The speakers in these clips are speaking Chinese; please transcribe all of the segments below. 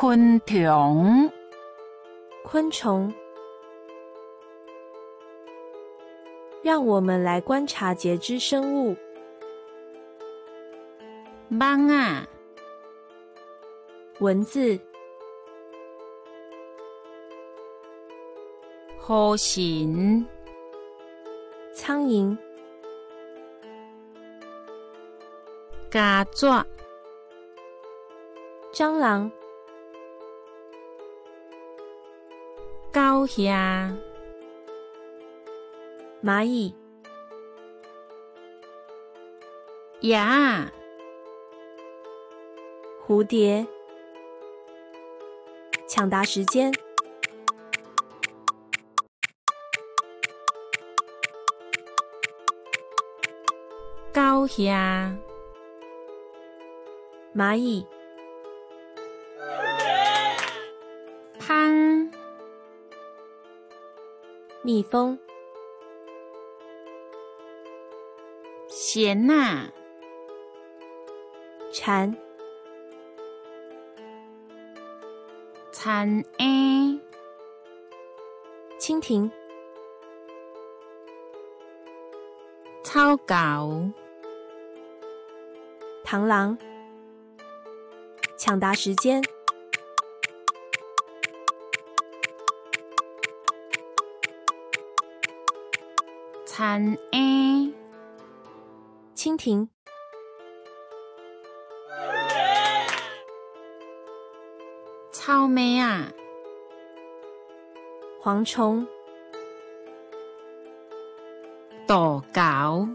昆虫，昆虫。让我们来观察节肢生物。蚊仔，蚊子。河神，苍蝇。家雀，蟑螂。狗虾，蚂蚁。鸭，蝴蝶。抢答时间。狗虾，蚂蚁。蜂，蜜蜂。蝉仔，蝉。田鸭，蜻蜓。草狗，螳螂。抢答时间。田鸭，蜻蜓。草莓仔，蝗虫。大狗，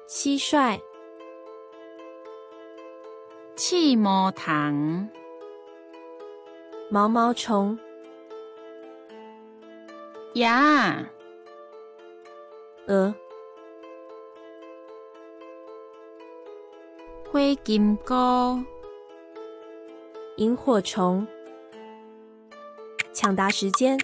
蟋蟀。刺毛虫，毛毛虫。鸭，鹅。火金菇，萤火虫。抢答时间。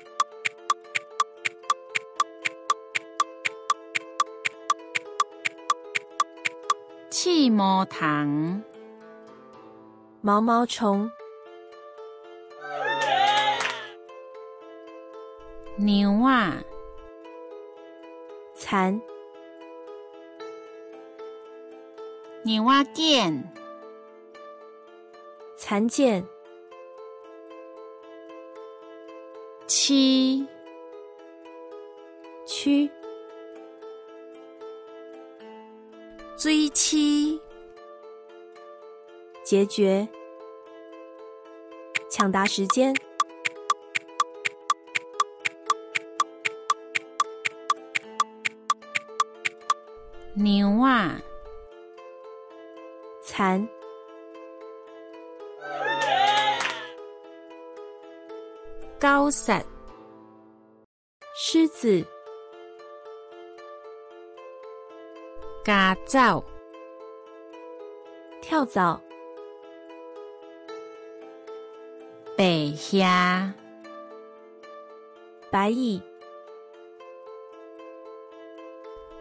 刺毛虫，毛毛虫。牛仔，蚕。牛仔繭，蚕茧。蛆，蛆。水蛆，孑孓。抢答时间。牛仔，蚕。狗虱，狮子。家走，跳蚤。白虾，白蚁。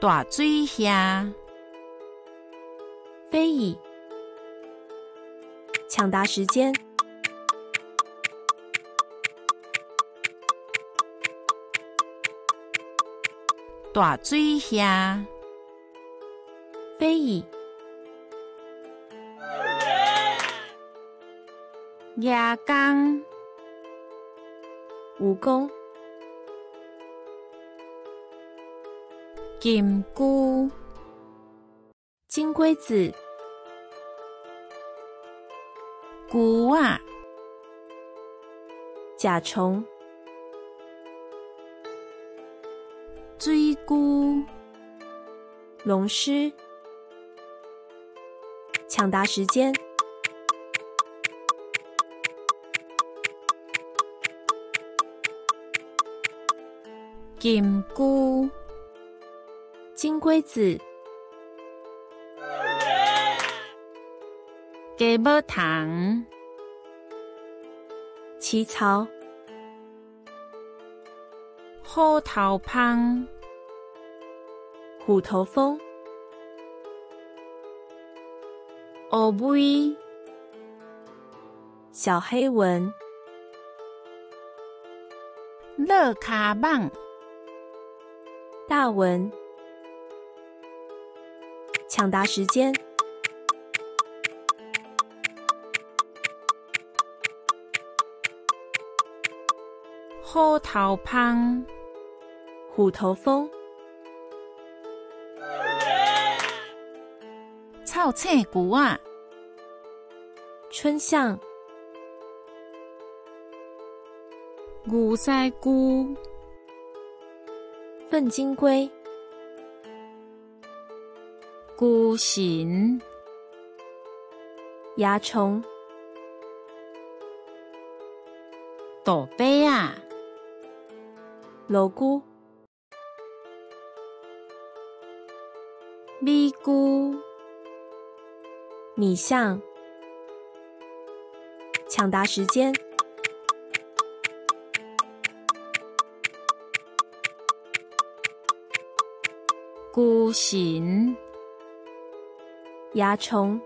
大水虾，飞蚁。抢答时间。大水虾，飞蚁。牙工，蜈蚣。金龟，金龟子。龜仔，甲虫。水龜，龙狮。抢答时间。金龜，金龟子。雞母蟲，奇草。虎頭蜂，虎头蜂。烏尾，小黑蚊，乐卡棒，大蚊，抢答时间，虎头蜂，虎头蜂，草青牛仔，春象，牛屎龜，粪金龟，龜神，蚜虫，大尾仔，蝼蛄，米龜，米象。抢答时间，龜神，蚜虫，